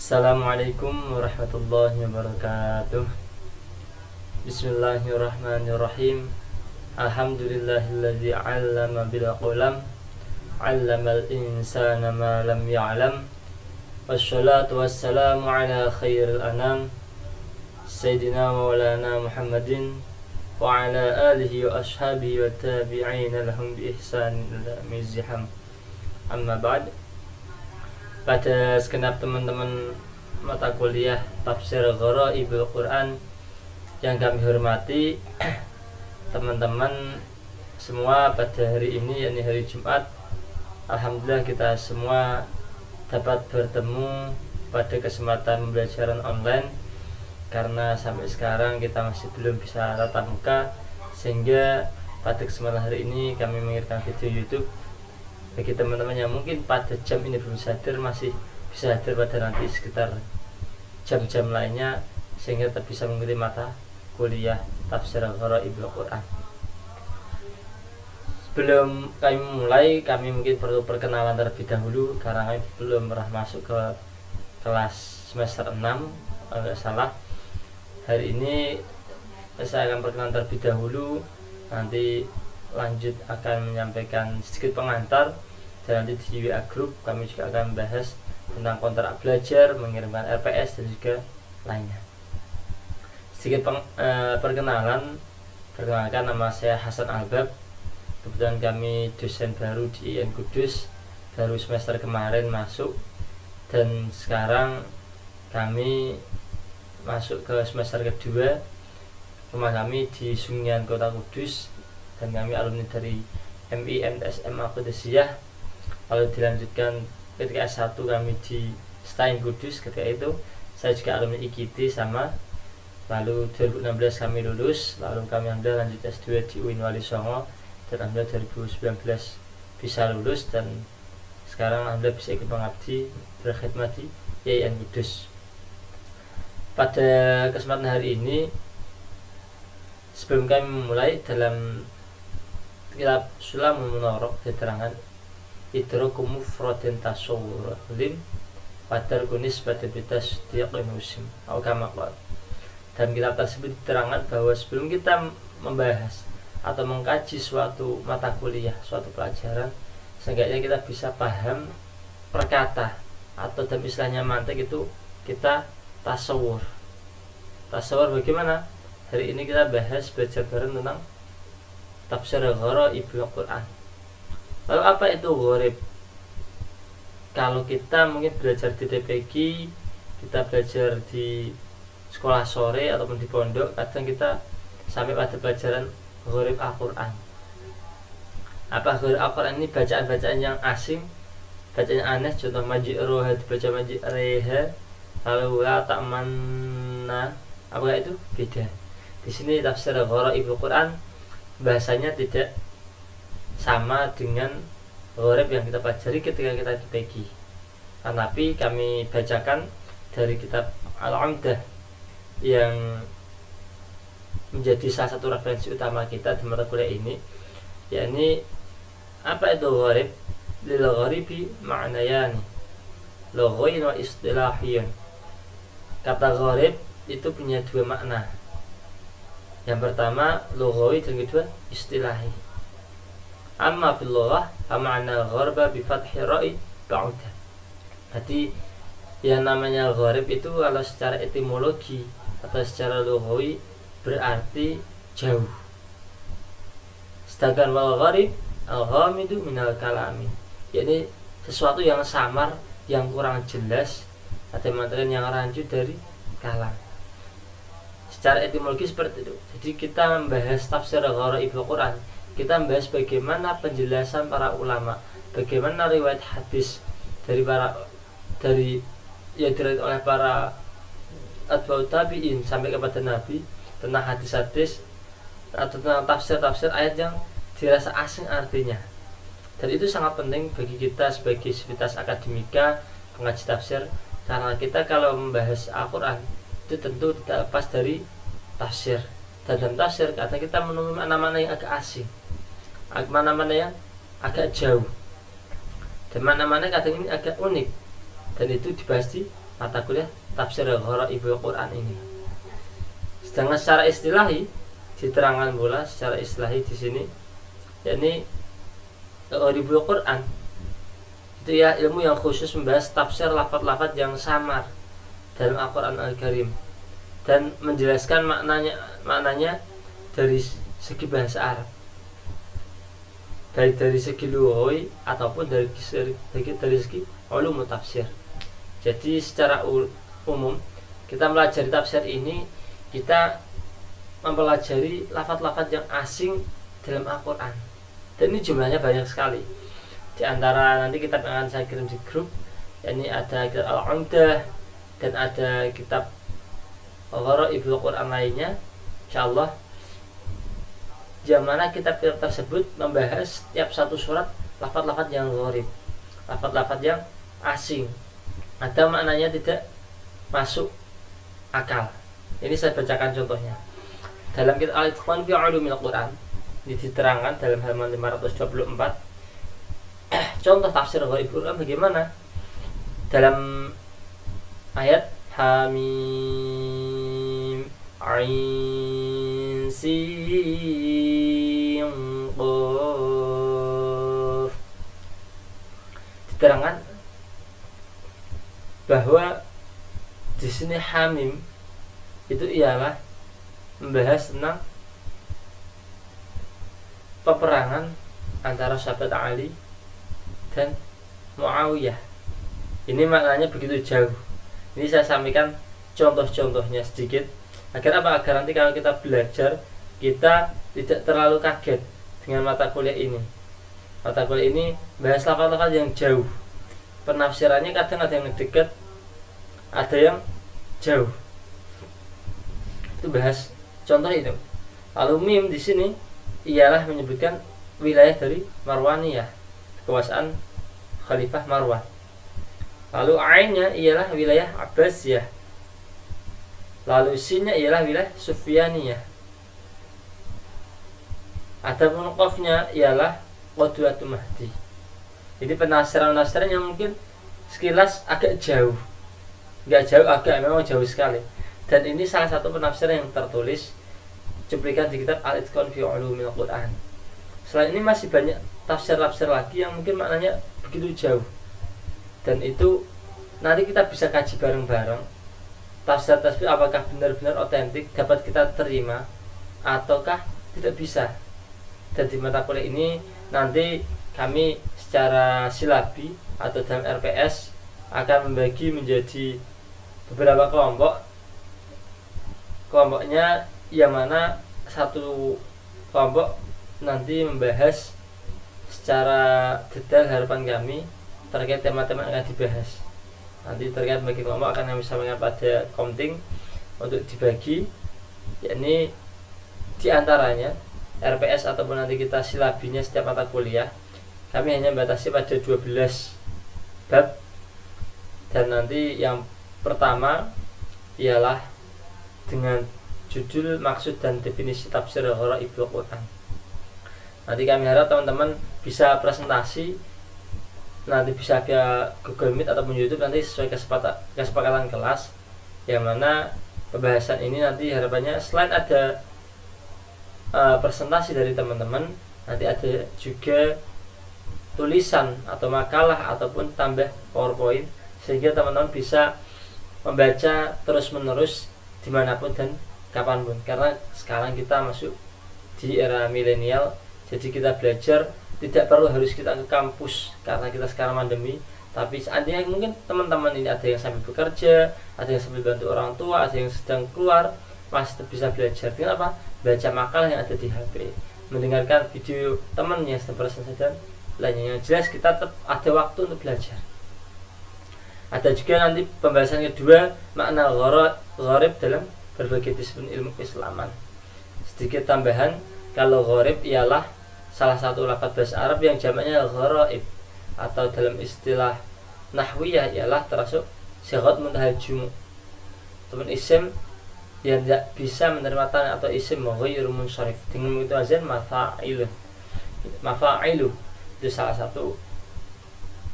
Assalamualaikum warahmatullahi wabarakatuh. Bismillahirrahmanirrahim. Alhamdulillahilladzi 'allama bil qalam, 'allamal insana ma lam ya'lam. Wassalatu wassalamu ala khairil anam, Sayyidina Maulana Muhammadin wa ala alihi wa ashabihi wa tabi'ina lahum bi ihsanin ila mizham. Amma ba'd. Pada segenap teman-teman mata kuliah Tafsir Gharaibul Quran yang kami hormati, teman-teman semua, pada hari ini, yakni hari Jumat, alhamdulillah kita semua dapat bertemu pada kesempatan pembelajaran online, karena sampai sekarang kita masih belum bisa tatap muka, sehingga pada kesempatan hari ini kami mengirimkan video YouTube bagi teman-teman yang mungkin pada jam ini belum hadir, masih bisa hadir pada nanti sekitar jam-jam lainnya, sehingga tetap bisa mengikuti mata kuliah Tafsir Gharaibul Quran. Sebelum kami mulai, kami mungkin perlu perkenalan terlebih dahulu, karena kami belum pernah masuk ke kelas semester 6, kalau tidak salah. Hari ini saya akan perkenalan terlebih dahulu, nanti lanjut akan menyampaikan sedikit pengantar, dan nanti di WA Group kami juga akan membahas tentang kontrak belajar, mengirimkan RPS, dan juga lainnya. Sedikit perkenalkan, nama saya Hasan Albab. Kebetulan kami dosen baru di IAIN Kudus, baru semester kemarin masuk, dan sekarang kami masuk ke semester kedua. Rumah kami di Sungian Kota Kudus, dan kami alumni dari MI MTSMA Qudusiyah. Lalu dilanjutkan ketika S1 kami di STAIN Kudus, ketika itu saya juga alumni IKT sama. Lalu 2016 kami lulus, lalu kami alhamdulillah lanjut S2 di UIN Wali Songo, dan alhamdulillah 2019 bisa lulus, dan sekarang alhamdulillah bisa ikut mengabdi berkhidmat di IAIN Kudus. Pada kesempatan hari ini, sebelum kami memulai, dalam kitab Sulamul Munarraq diterangkan idrokum mufradin tasawwurin padar kunis pada bitas diaqin musim atau kamakal. Dalam kitab tersebut diterangkan bahwa sebelum kita membahas atau mengkaji suatu mata kuliah, suatu pelajaran, seenggaknya kita bisa paham perkata, atau dalam istilahnya mantik itu kita tasawur. Tasawur bagaimana? Hari ini kita belajar bareng tentang Tafsir Gharaibul Quran. Lalu apa itu gharib? Kalau kita mungkin belajar di TPG, kita belajar di sekolah sore ataupun di pondok, kadang kita sampai pada pelajaran gharib Al-Quran. Apa gharib Al-Quran? Ini bacaan-bacaan yang asing, bacaan yang aneh. Contoh maji'roha dibaca maji'reha, lalu la ta'manna, apakah itu? Beda. Di sini Tafsir Gharaibul Quran bahasanya tidak sama dengan gharib yang kita pelajari ketika kita di PG. Tetapi kami bacakan dari kitab Al-Umdah yang menjadi salah satu referensi utama kita di mata kuliah ini, yakni apa itu gharib? Lil gharibi ma'nayani, lughain wa istilahiyan. Kata gharib itu punya dua makna. Yang pertama lughawi, dan kedua istilahi. Amma fil lughah ma'na gharba bi fathi ra'i ba'udah. Jadi yang namanya gharib itu kalau secara etimologi atau secara lughawi berarti jauh. Sedangkan wal gharib al-ghamidu minal kalami, yakni sesuatu yang samar, yang kurang jelas, atau materi yang rancu dari kalam. Secara etimologi seperti itu. Jadi kita membahas Tafsir Gharaibul Quran, kita membahas bagaimana penjelasan para ulama, bagaimana riwayat hadis dari yang diriwayatkan oleh para atba'ut tabi'in sampai kepada Nabi tentang hadis-hadis atau tentang tafsir-tafsir ayat yang dirasa asing artinya. Dan itu sangat penting bagi kita sebagai sivitas akademika, pengaji tafsir, karena kita kalau membahas Al-Quran itu tentu tidak lepas dari tafsir. Dan dalam tafsir kadang kita menemui mana-mana yang agak asing, mana-mana yang agak jauh, dan mana-mana kadang ini agak unik, dan itu dibahas di mata kuliah tafsir Gharaibul Quran ini. Sedangkan secara istilahi diterangkan pula secara istilahi di sini, yakni Gharaibul Quran itu ya ilmu yang khusus membahas tafsir lafaz-lafaz yang samar dalam Al-Quran Al-Karim dan menjelaskan maknanya dari segi bahasa Arab, baik dari segi lughawi ataupun dari segi ulum tafsir. Jadi secara umum kita mempelajari tafsir ini, kita mempelajari lafaz-lafaz yang asing dalam Al-Quran, dan ini jumlahnya banyak sekali. Di antara nanti kitab yang akan saya kirim di grup, yakni ada kitab Al-Umdah dan ada kitab Gharaibul Quran lainnya, insyaallah, yang mana kitab-kitab tersebut membahas setiap satu surat lafaz-lafaz yang gharib, lafaz-lafaz yang asing, ada maknanya tidak masuk akal. Ini saya bacakan contohnya dalam kitab Al-Itqan fi Ulumil Quran, ini diterangkan dalam halaman 524. Contoh tafsir Gharaibul Quran bagaimana? Dalam ayat Hamim Ain Sin Qaf diterangkan bahwa di sini Hamim itu ialah membahas tentang peperangan antara sahabat Ali dan Muawiyah. Ini maknanya begitu jauh. Ini saya sampaikan contoh-contohnya sedikit agar apa? Agar nanti kalau kita belajar kita tidak terlalu kaget dengan mata kuliah ini. Mata kuliah ini bahas lafaz-lafaz yang jauh. Penafsirannya kadang ada yang dekat, ada yang jauh. Itu bahas contoh itu. Lalu mim di sini ialah menyebutkan wilayah dari Marwaniyah, kekuasaan Khalifah Marwan. Lalu ainnya ialah wilayah Abbasiyah. Lalu sinnya ialah wilayah Sufyaniyah. Adapun qafnya ialah Qudwatul Mahdi. Jadi penafsiran-penafsiran yang mungkin sekilas agak jauh. Enggak jauh, agak memang jauh sekali. Dan ini salah satu penafsiran yang tertulis cuplikan di kitab Al-Itqan fi Ulumil Quran. Selain ini masih banyak tafsir-tafsir lagi yang mungkin maknanya begitu jauh, dan itu nanti kita bisa kaji bareng-bareng tafsir-tafsir apakah benar-benar otentik, dapat kita terima ataukah tidak bisa. Dan di mata kuliah ini nanti kami secara silabi atau dalam RPS akan membagi menjadi beberapa kelompok. Kelompoknya yang mana satu kelompok nanti membahas secara detail harapan kami terkait tema-tema yang akan dibahas. Nanti terkait bagi kelompok akan kami sampaikan pada komting untuk dibagi, yakni diantaranya RPS ataupun nanti kita silabinya setiap mata kuliah kami hanya batasi pada 12 bab. Dan nanti yang pertama ialah dengan judul maksud dan definisi tafsir Gharaibul Quran. Nanti kami harap teman-teman bisa presentasi, nanti bisa via Google Meet ataupun YouTube nanti sesuai kesepakatan kelas, yang mana pembahasan ini nanti harapannya selain ada presentasi dari teman-teman, nanti ada juga tulisan atau makalah ataupun tambah PowerPoint, sehingga teman-teman bisa membaca terus-menerus dimanapun dan kapanpun. Karena sekarang kita masuk di era milenial, jadi kita belajar tidak perlu harus kita ke kampus karena kita sekarang pandemi. Tapi seandainya mungkin teman-teman ini ada yang sambil bekerja, ada yang sambil bantu orang tua, ada yang sedang keluar, masih bisa belajar. Dengan apa? Baca makalah yang ada di HP, mendengarkan video teman yang sedang presentasi dan lainnya. Yang jelas kita tetap ada waktu untuk belajar. Ada juga nanti pembahasan kedua, makna gharib dalam berbagai disiplin ilmu keislaman. Sedikit tambahan, kalau gharib ialah salah satu lafaz bahasa Arab yang jamaknya gharaib, atau dalam istilah nahwiyah ialah termasuk sighat muntahal jumu', teman isim yang tidak bisa menerima tanah atau isim ghairu munsharif dengan mengikuti wazan mafa'ilu. Itu salah satu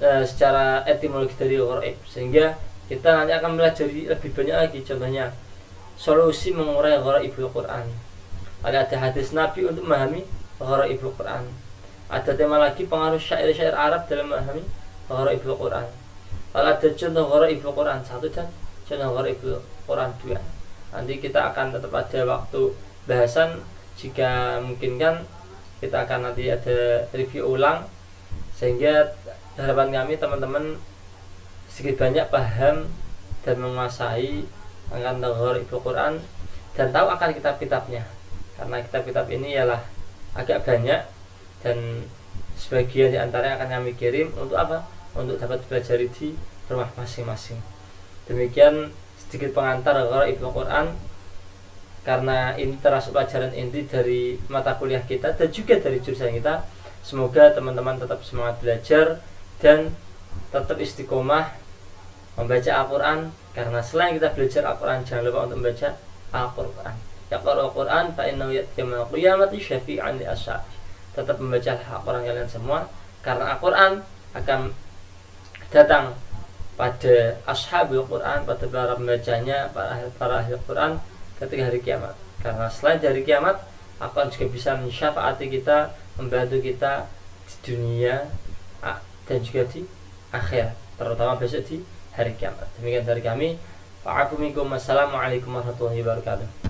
secara etimologi dari gharaib, sehingga kita nanti akan belajar lebih banyak lagi. Contohnya solusi mengurai gharaibul Quran. Ada hadis Nabi untuk memahami gharaibul Quran. Ada tema lagi pengaruh syair-syair Arab dalam memahami gharaibul Quran. Ada contoh gharaibul Quran 1 dan contoh gharaibul Quran 2. Nanti kita akan tetap ada waktu bahasan, jika mungkin kan kita akan nanti ada review ulang, sehingga harapan kami teman-teman sedikit banyak paham dan menguasai akan gharaibul Quran dan tahu akan kitab-kitabnya. Karena kitab-kitab ini ialah agak banyak dan sebagian di antaranya akan kami kirim untuk apa? Untuk dapat belajar di rumah masing-masing. Demikian sedikit pengantar gharaibul Quran, karena ini termasuk pelajaran inti dari mata kuliah kita dan juga dari jurusan kita. Semoga teman-teman tetap semangat belajar dan tetap istiqomah membaca Al-Quran, karena selain kita belajar Al-Quran, jangan lupa untuk membaca Al-Quran. Yaqra'ul Quran fa innahu ya'ti yaumil qiyamati syafi'an li ashabi. Tetap membaca Al-Quran kalian semua, karena Al-Quran akan datang pada ashabul Quran, pada para pembacanya, para ahli Quran ketika hari kiamat. Karena selain dari kiamat, Al-Quran juga bisa mensyafaati kita, membantu kita di dunia dan juga di akhirat, terutama besok di hari kiamat. Demikian dari kami. Wa'afumikum. Wassalamualaikum warahmatullahi wabarakatuh.